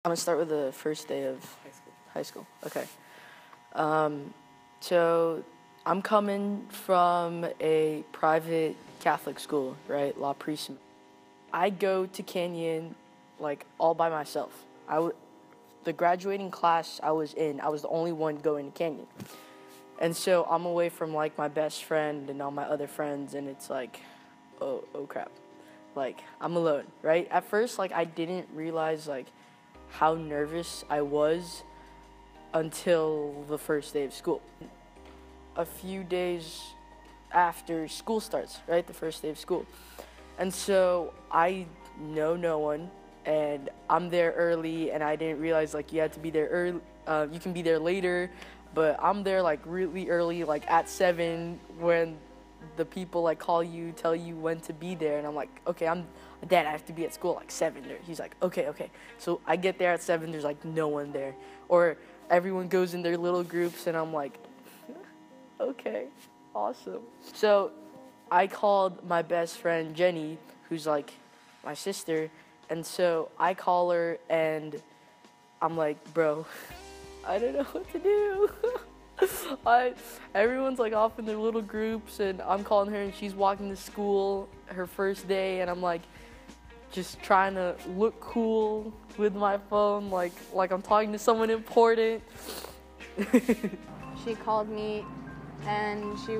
I'm gonna start with the first day of high school. Okay. So I'm coming from a private Catholic school, right? La Prisma. I go to Canyon like all by myself. The graduating class I was in, I was the only one going to Canyon. And so I'm away from like my best friend and all my other friends, and it's like, oh crap. Like, I'm alone, right? At first, like, I didn't realize like how nervous I was until the first day of school. A few days after school starts, right? The first day of school. And so I know no one, and I'm there early, and I didn't realize like you had to be there early. You can be there later, but I'm there like really early, like at 7 when the people like call you, tell you when to be there, and I'm like, okay, Dad, I have to be at school like 7. He's like, okay. So I get there at 7. There's like no one there, or everyone goes in their little groups, and I'm like, okay, awesome. So I called my best friend Jenny, who's like my sister, and so I call her and I'm like, bro, I don't know what to do. Everyone's like off in their little groups, and I'm calling her, and she's walking to school her first day, and I'm like just trying to look cool with my phone, like I'm talking to someone important. She called me and she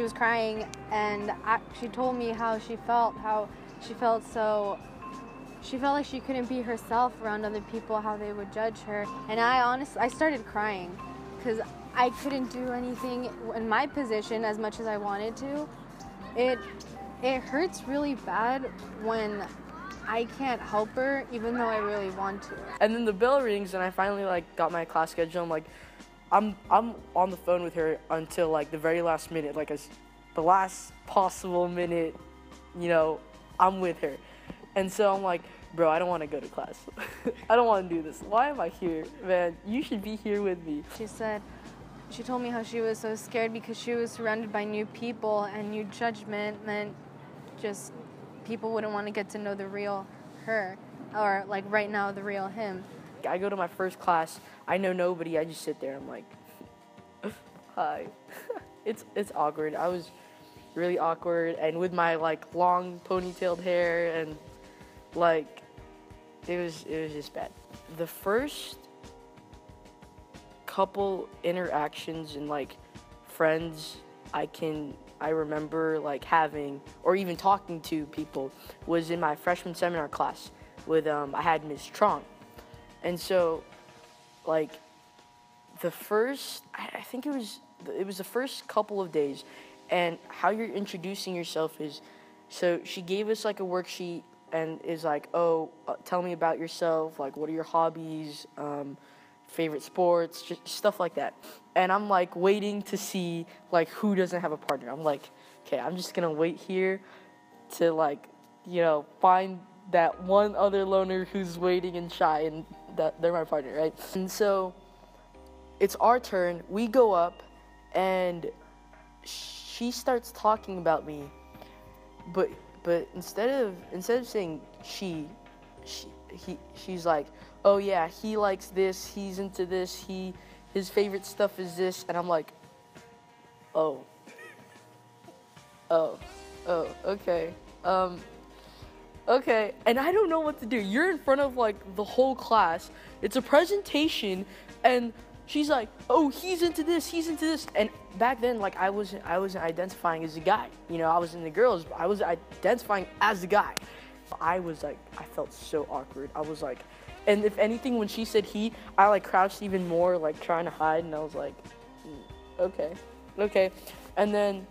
was crying, and she told me how she felt like she couldn't be herself around other people, how they would judge her. And I started crying because I couldn't do anything in my position as much as I wanted to. It hurts really bad when I can't help her even though I really want to. And then the bell rings, and I finally like got my class schedule. I'm like, I'm on the phone with her until like the very last minute, like the last possible minute, I'm with her. And so I'm like, bro, I don't want to go to class. I don't want to do this. Why am I here? Man, you should be here with me. She told me how she was so scared because she was surrounded by new people, and new judgment meant just people wouldn't want to get to know the real her, or like right now, the real him. I go to my first class. I know nobody. I just sit there. I'm like, hi. It's awkward. I was really awkward, and with my like long ponytailed hair, and like it was just bad. The first couple interactions and like friends I remember like having or even talking to people was in my freshman seminar class with I had Miss Trong. And so like the first I think it was the first couple of days, and how you're introducing yourself is, so she gave us like a worksheet and is like, tell me about yourself, like what are your hobbies, favorite sports, just stuff like that. And I'm like waiting to see like who doesn't have a partner. I'm like, okay, I'm just gonna wait here to like, find that one other loner who's waiting and shy, and that they're my partner, right? And so it's our turn. We go up, and she starts talking about me, but instead of saying she's like, oh yeah, he likes this, he's into this, his favorite stuff is this, and I'm like, oh, okay, okay, and I don't know what to do. You're in front of like the whole class. It's a presentation, and she's like, oh, he's into this, and back then, like I wasn't identifying as a guy. I was in the girls, but I was identifying as a guy. I felt so awkward. I was like, and if anything, when she said he, I like crouched even more, like trying to hide, and I was like, okay. And then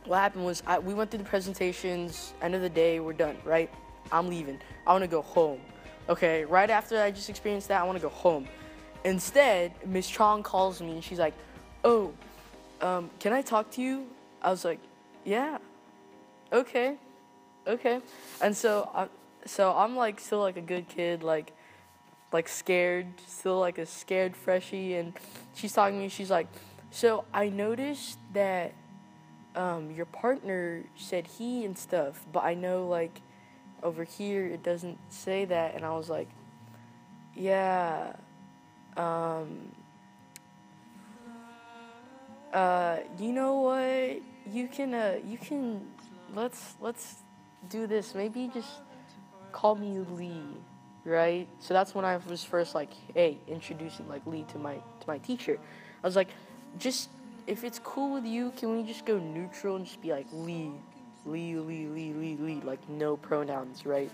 what happened was we went through the presentations. End of the day, we're done, right? I'm leaving. I want to go home. Okay, right after I just experienced that, I want to go home. Instead, Miss Chong calls me, and she's like, oh, can I talk to you? I was like, yeah, okay. And so I'm like still like a good kid, like scared, still like a scared freshie, and she's talking to me. She's like, so I noticed that your partner said he and stuff, but I know like over here it doesn't say that. And I was like, Yeah. Um, you know what? Let's do this. Maybe just call me Lee, right? So that's when I was first like, hey, introducing like Lee to my teacher. I was like, just if it's cool with you, can we just go neutral and just be like Lee, Lee, like no pronouns, right?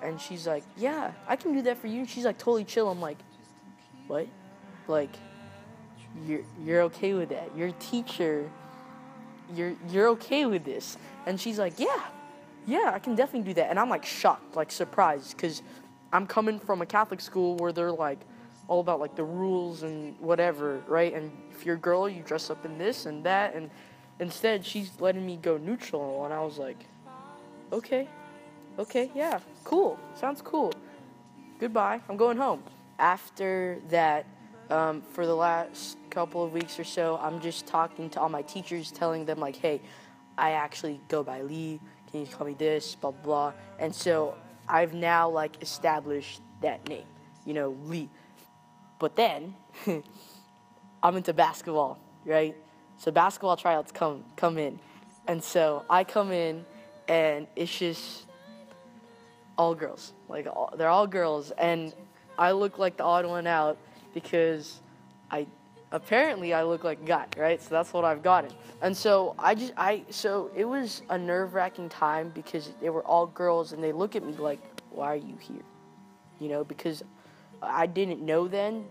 And she's like, yeah, I can do that for you. And she's like totally chill. I'm like, what? Like, you're okay with that? Your teacher, you're okay with this? And she's like, yeah, I can definitely do that. And I'm like shocked, like surprised, because I'm coming from a Catholic school where they're like all about like the rules and whatever, right? And if you're a girl, you dress up in this and that, and instead she's letting me go neutral, and I was like, okay, yeah, cool, sounds cool. Goodbye, I'm going home. After that, for the last couple of weeks or so, I'm just talking to all my teachers, telling them like, hey, I actually go by Lee. Can you call me this? Blah, blah, blah. And so I've now like established that name, Lee. But then I'm into basketball, right? So basketball tryouts come in. And so I come in and it's just all girls. Like they're all girls, and I look like the odd one out because I look like a guy, right? So that's what I've gotten. And so so it was a nerve-wracking time because they were all girls and they look at me like, why are you here? Because I didn't know then,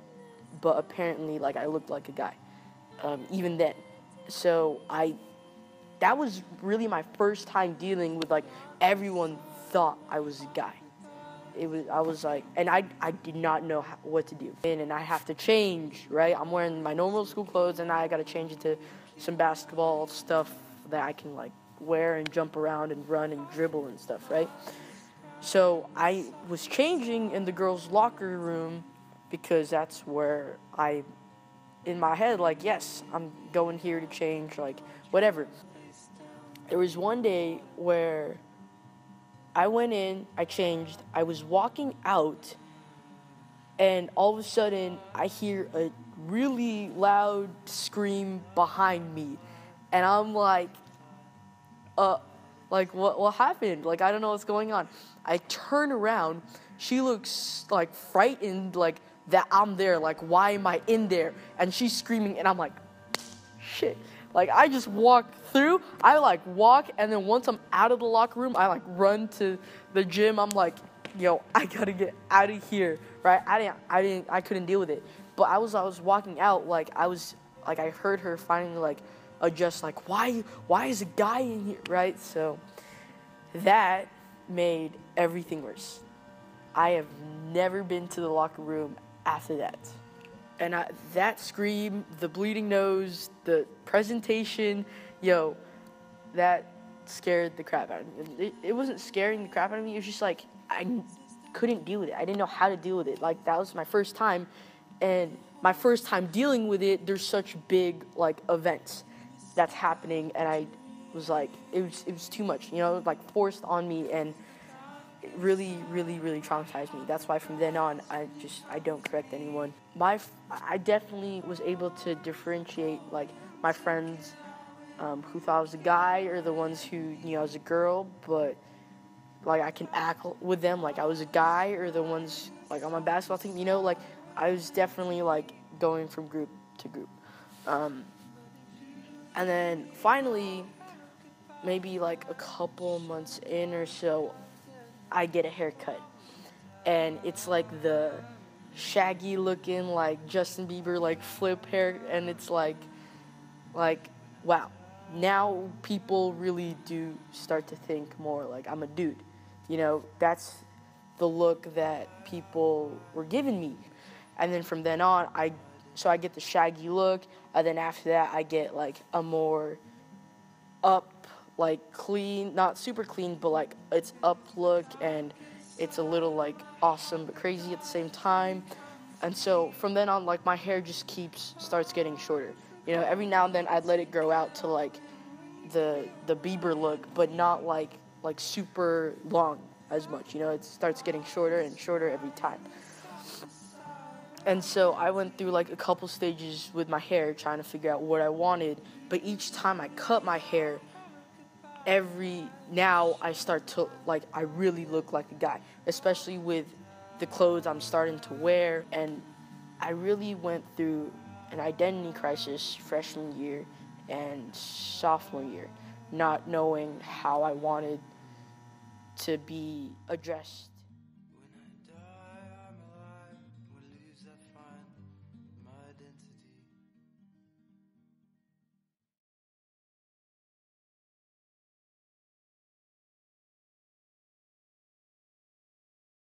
but apparently like I looked like a guy, even then. So that was really my first time dealing with like everyone thought I was a guy. I was like, and I did not know what to do. And I have to change, right? I'm wearing my normal school clothes, and I got to change into some basketball stuff that I can like wear and jump around and run and dribble and stuff, right? So I was changing in the girls' locker room because that's where in my head, like, yes, I'm going here to change, like, whatever. There was one day where I went in, I changed, I was walking out, and all of a sudden, I hear a really loud scream behind me, and I'm like, what happened? Like, I don't know what's going on. I turn around, she looks, like, frightened, like, that I'm there, like, why am I in there? And she's screaming, and I'm like, shit. Like, I just walk through, I, like, walk, and then once I'm out of the locker room, I, like, run to the gym. I'm like, yo, I gotta get out of here, right? I couldn't deal with it. But I was walking out, like, I heard her finally, like, adjust, like, why is a guy in here, right? So that made everything worse. I have never been to the locker room after that. And that scream, the bleeding nose, the presentation, that scared the crap out of me. It wasn't scaring the crap out of me. It was just like I couldn't deal with it. I didn't know how to deal with it. Like, that was my first time. And my first time dealing with it, there's such big, like, events that's happening. And I was like, it was too much, like, forced on me. And it really, really, really traumatized me. That's why from then on, I don't correct anyone. I definitely was able to differentiate, like, my friends who thought I was a guy or the ones who I was a girl, but, like, I can act with them like I was a guy, or the ones, like, on my basketball team, like, I was definitely, like, going from group to group. And then finally, maybe, like, a couple months in or so, I get a haircut, and it's like the shaggy looking, like, Justin Bieber, like, flip hair, and it's like wow, now people really do start to think more like I'm a dude. That's the look that people were giving me. And then from then on, I get the shaggy look, and then after that I get like a more up, like, clean, not super clean, but like it's up look, and it's a little like awesome but crazy at the same time. And so from then on, like, my hair just starts getting shorter. Every now and then I'd let it grow out to like the Bieber look, but not like super long as much. It starts getting shorter and shorter every time. And so I went through like a couple stages with my hair trying to figure out what I wanted. But each time I cut my hair, now I start to, like, I really look like a guy, especially with the clothes I'm starting to wear. And I really went through an identity crisis freshman year and sophomore year, not knowing how I wanted to be addressed.